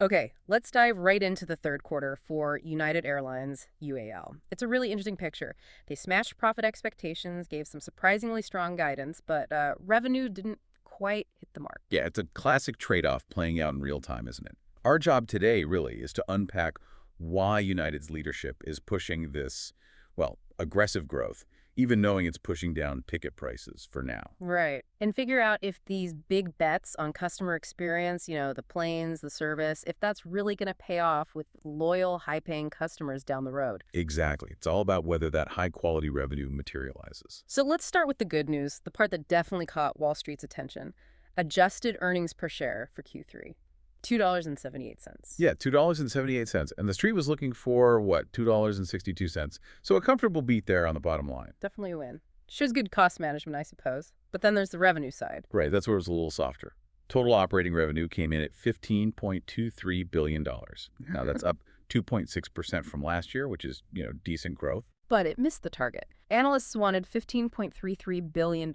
Okay, let's dive right into the third quarter for United Airlines, UAL. It's a really interesting picture. They smashed profit expectations, gave some surprisingly strong guidance, but revenue didn't quite hit the mark. Yeah, it's a classic trade-off playing out in real time, isn't it? Our job today really is to unpack why United's leadership is pushing this, well, aggressive growth, even knowing it's pushing down ticket prices for now. Right. And figure out if these big bets on customer experience, the planes, the service, if that's really going to pay off with loyal, high-paying customers down the road. Exactly. It's all about whether that high-quality revenue materializes. So let's start with the good news, the part that definitely caught Wall Street's attention. Adjusted earnings per share for Q3, $2.78. Yeah, $2.78. And the street was looking for, what, $2.62. So a comfortable beat there on the bottom line. Definitely a win. Shows good cost management, I suppose. But then there's the revenue side. Right, that's where it was a little softer. Total operating revenue came in at $15.23 billion. Now, that's up 2.6% from last year, which is, decent growth. But it missed the target. Analysts wanted $15.33 billion.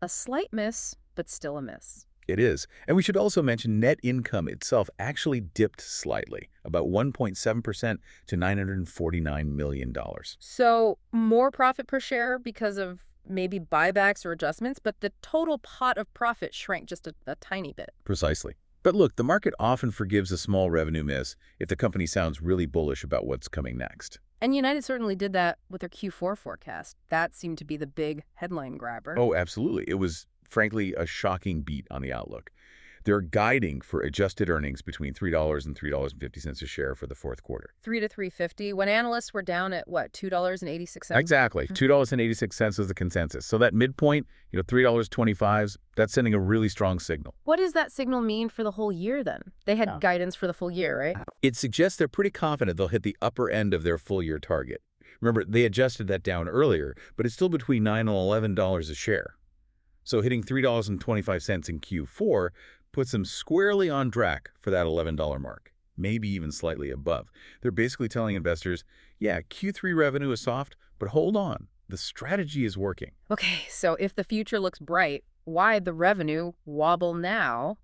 A slight miss, but still a miss. It is. And we should also mention net income itself actually dipped slightly, about 1.7% to $949 million. So more profit per share because of maybe buybacks or adjustments, but the total pot of profit shrank just a tiny bit. Precisely. But look, the market often forgives a small revenue miss if the company sounds really bullish about what's coming next. And United certainly did that with their Q4 forecast. That seemed to be the big headline grabber. Oh, absolutely. It was, frankly, a shocking beat on the outlook. They're guiding for adjusted earnings between $3 and $3.50 a share for the fourth quarter. 3 to 350 when analysts were down at what, $2.86? Exactly. $2.86 was the consensus. So that midpoint, $3.25, that's sending a really strong signal. What does that signal mean for the whole year then? They had guidance for the full year, right? It suggests they're pretty confident they'll hit the upper end of their full year target. Remember, they adjusted that down earlier, but it's still between $9 and $11 a share. So hitting $3.25 in Q4 puts them squarely on track for that $11 mark, maybe even slightly above. They're basically telling investors, yeah, Q3 revenue is soft, but hold on, the strategy is working. Okay, so if the future looks bright, why the revenue wobble now?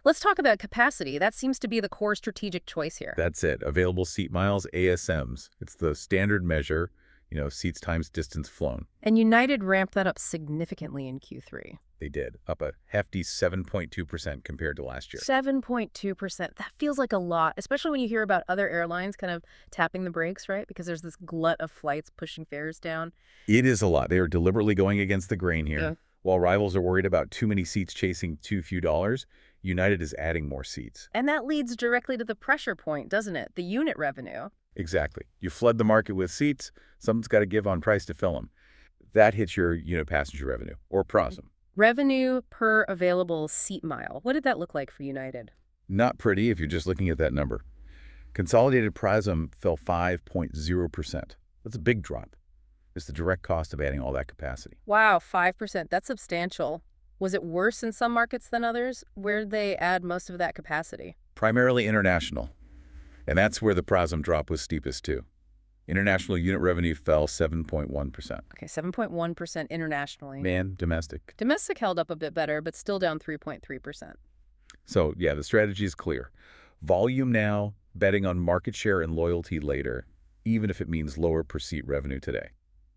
Let's talk about capacity. That seems to be the core strategic choice here. That's it, available seat miles, ASMs. It's the standard measure, seats times distance flown. And United ramped that up significantly in Q3. They did, up a hefty 7.2% compared to last year. 7.2%. That feels like a lot, especially when you hear about other airlines kind of tapping the brakes, right? Because there's this glut of flights pushing fares down. It is a lot. They are deliberately going against the grain here. Yeah. While rivals are worried about too many seats chasing too few dollars, United is adding more seats. And that leads directly to the pressure point, doesn't it? The unit revenue. Exactly. You flood the market with seats, something's got to give on price to fill them. That hits your unit passenger revenue, or PRASM. Revenue per available seat mile. What did that look like for United? Not pretty if you're just looking at that number. Consolidated PRASM fell 5.0%. That's a big drop. It's the direct cost of adding all that capacity. Wow, 5%. That's substantial. Was it worse in some markets than others? Where did they add most of that capacity? Primarily international. And that's where the PRASM drop was steepest too. International unit revenue fell 7.1%. Okay, 7.1% internationally. Domestic. Domestic held up a bit better, but still down 3.3%. So, yeah, the strategy is clear. Volume now, betting on market share and loyalty later, even if it means lower per seat revenue today.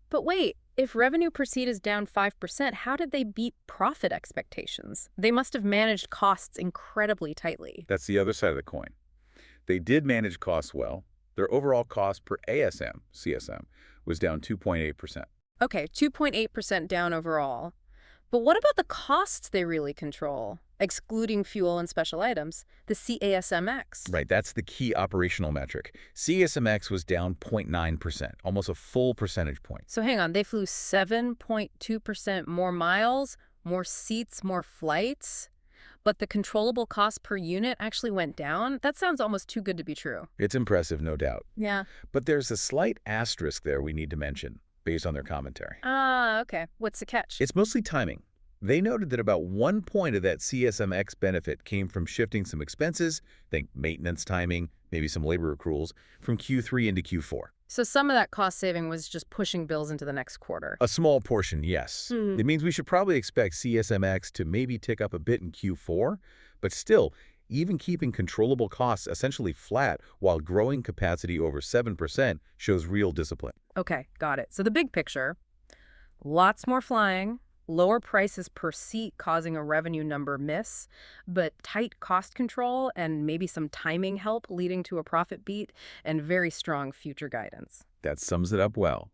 But wait, if revenue per seat is down 5%, how did they beat profit expectations? They must have managed costs incredibly tightly. That's the other side of the coin. They did manage costs well. Their overall cost per ASM, CSM, was down 2.8%. Okay, 2.8% down overall. But what about the costs they really control, excluding fuel and special items, the CASMX? Right, that's the key operational metric. CSMX was down 0.9%, almost a full percentage point. So hang on, they flew 7.2% more miles, more seats, more flights, but the controllable cost per unit actually went down? That sounds almost too good to be true. It's impressive, no doubt. Yeah. But there's a slight asterisk there we need to mention, based on their commentary. Okay. What's the catch? It's mostly timing. They noted that about 1 point of that CSMX benefit came from shifting some expenses, think maintenance timing, maybe some labor accruals, from Q3 into Q4. So some of that cost saving was just pushing bills into the next quarter. A small portion, yes. It means we should probably expect CSMX to maybe tick up a bit in Q4, but still, even keeping controllable costs essentially flat while growing capacity over 7% shows real discipline. Okay, got it. So the big picture, lots more flying, lower prices per seat causing a revenue number miss, but tight cost control and maybe some timing help leading to a profit beat and very strong future guidance. That sums it up well.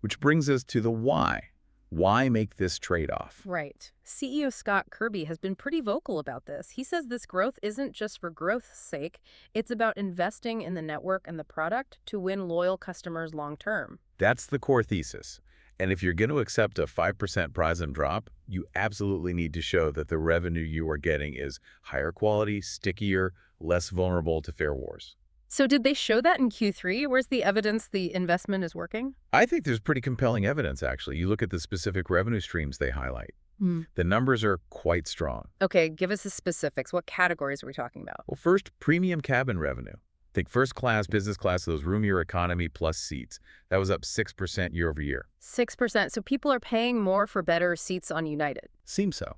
Which brings us to the why. Why make this trade-off? Right. CEO Scott Kirby has been pretty vocal about this. He says this growth isn't just for growth's sake, it's about investing in the network and the product to win loyal customers long term. That's the core thesis. And if you're going to accept a 5% PRASM drop, you absolutely need to show that the revenue you are getting is higher quality, stickier, less vulnerable to fare wars. So did they show that in Q3? Where's the evidence the investment is working? I think there's pretty compelling evidence, actually. You look at the specific revenue streams they highlight. The numbers are quite strong. Okay, give us the specifics. What categories are we talking about? Well, first, premium cabin revenue. Think first class, business class, those roomier economy plus seats. That was up 6% year over year. 6%. So people are paying more for better seats on United. Seems so.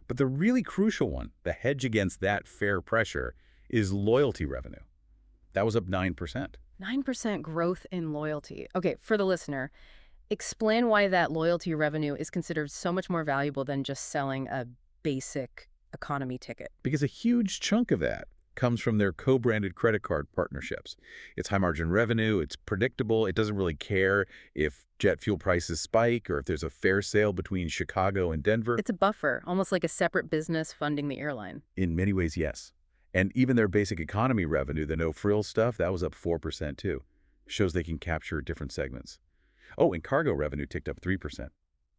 But the really crucial one, the hedge against that fare pressure, is loyalty revenue. That was up 9%. 9% growth in loyalty. Okay, for the listener, explain why that loyalty revenue is considered so much more valuable than just selling a basic economy ticket. Because a huge chunk of that comes from their co-branded credit card partnerships. It's high-margin revenue, it's predictable, it doesn't really care if jet fuel prices spike or if there's a fare sale between Chicago and Denver. It's a buffer, almost like a separate business funding the airline. In many ways, yes. And even their basic economy revenue, the no-frills stuff, that was up 4% too. Shows they can capture different segments. Oh, and cargo revenue ticked up 3%.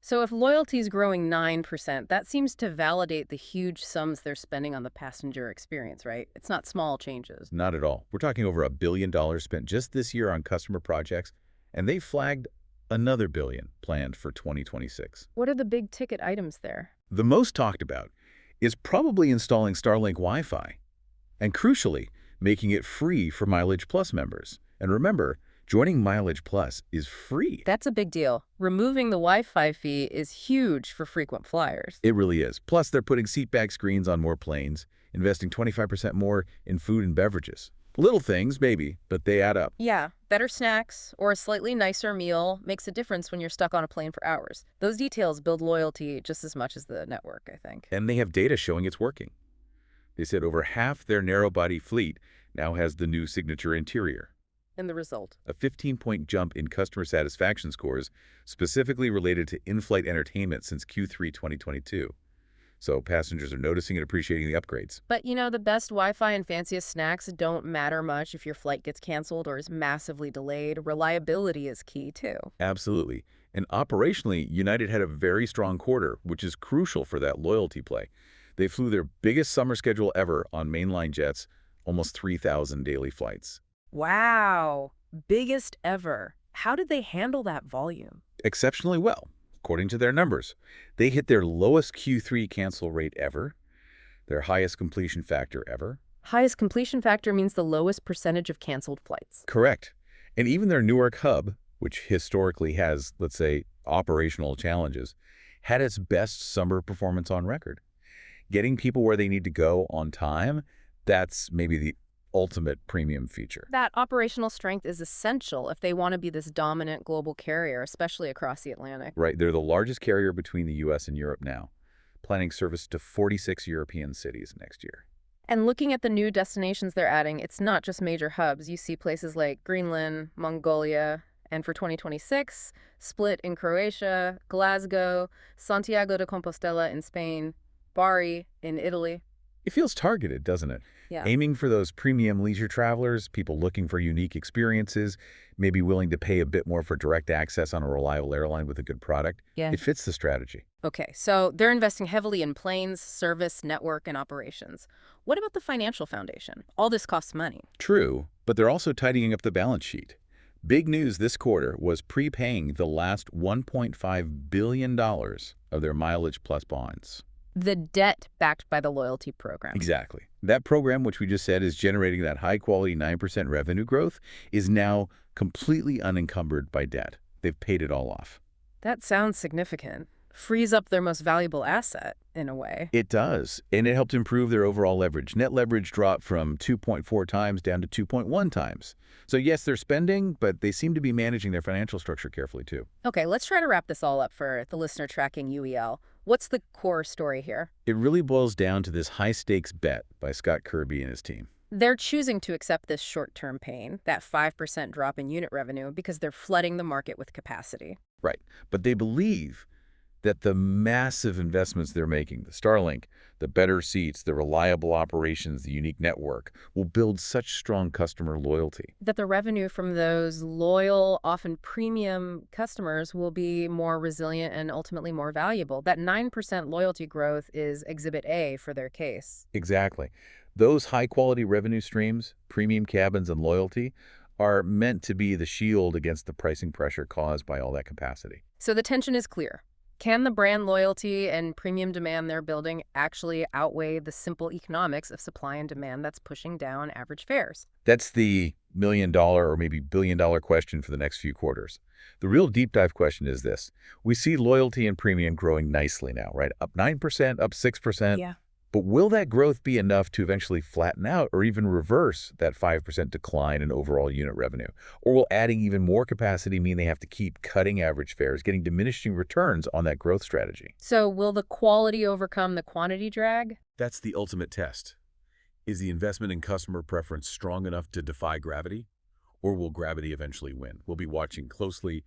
So if loyalty is growing 9%, that seems to validate the huge sums they're spending on the passenger experience, right? It's not small changes. Not at all. We're talking over $1 billion spent just this year on customer projects, and they flagged another $1 billion planned for 2026. What are the big ticket items there? The most talked about is probably installing Starlink Wi-Fi, and crucially, making it free for Mileage Plus members. And remember, joining Mileage Plus is free. That's a big deal. Removing the Wi-Fi fee is huge for frequent flyers. It really is. Plus, they're putting seatback screens on more planes, investing 25% more in food and beverages. Little things, maybe, but they add up. Yeah, better snacks or a slightly nicer meal makes a difference when you're stuck on a plane for hours. Those details build loyalty just as much as the network, I think. And they have data showing it's working. They said over half their narrow-body fleet now has the new signature interior. And the result? A 15-point jump in customer satisfaction scores, specifically related to in-flight entertainment since Q3 2022. So passengers are noticing and appreciating the upgrades. But you know, the best Wi-Fi and fanciest snacks don't matter much if your flight gets canceled or is massively delayed. Reliability is key, too. Absolutely. And operationally, United had a very strong quarter, which is crucial for that loyalty play. They flew their biggest summer schedule ever on mainline jets, almost 3,000 daily flights. Wow, biggest ever. How did they handle that volume? Exceptionally well, according to their numbers. They hit their lowest Q3 cancel rate ever, their highest completion factor ever. Highest completion factor means the lowest percentage of canceled flights. Correct. And even their Newark hub, which historically has, let's say, operational challenges, had its best summer performance on record. Getting people where they need to go on time, that's maybe the ultimate premium feature. That operational strength is essential if they want to be this dominant global carrier, especially across the Atlantic. Right. They're the largest carrier between the U.S. and Europe now, planning service to 46 European cities next year. And looking at the new destinations they're adding, it's not just major hubs. You see places like Greenland, Mongolia, and for 2026, Split in Croatia, Glasgow, Santiago de Compostela in Spain, Bari in Italy. It feels targeted, doesn't it? Yeah. Aiming for those premium leisure travelers, people looking for unique experiences, maybe willing to pay a bit more for direct access on a reliable airline with a good product. Yeah. It fits the strategy. Okay, so they're investing heavily in planes, service, network, and operations. What about the financial foundation? All this costs money. True, but they're also tidying up the balance sheet. Big news this quarter was prepaying the last $1.5 billion of their Mileage Plus bonds. The debt backed by the loyalty program. Exactly. That program, which we just said is generating that high-quality 9% revenue growth, is now completely unencumbered by debt. They've paid it all off. That sounds significant. Frees up their most valuable asset, in a way. It does, and it helped improve their overall leverage. Net leverage dropped from 2.4 times down to 2.1 times. So yes, they're spending, but they seem to be managing their financial structure carefully too. Okay, let's try to wrap this all up for the listener tracking UEL. What's the core story here? It really boils down to this high-stakes bet by Scott Kirby and his team. They're choosing to accept this short-term pain, that 5% drop in unit revenue, because they're flooding the market with capacity. Right. But they believe that the massive investments they're making, the Starlink, the better seats, the reliable operations, the unique network, will build such strong customer loyalty. That the revenue from those loyal, often premium customers will be more resilient and ultimately more valuable. That 9% loyalty growth is Exhibit A for their case. Exactly. Those high-quality revenue streams, premium cabins, and loyalty are meant to be the shield against the pricing pressure caused by all that capacity. So the tension is clear. Can the brand loyalty and premium demand they're building actually outweigh the simple economics of supply and demand that's pushing down average fares? That's the million-dollar or maybe billion-dollar question for the next few quarters. The real deep dive question is this. We see loyalty and premium growing nicely now, right? Up 9%, up 6%. Yeah. But will that growth be enough to eventually flatten out or even reverse that 5% decline in overall unit revenue? Or will adding even more capacity mean they have to keep cutting average fares, getting diminishing returns on that growth strategy? So will the quality overcome the quantity drag? That's the ultimate test. Is the investment in customer preference strong enough to defy gravity? Or will gravity eventually win? We'll be watching closely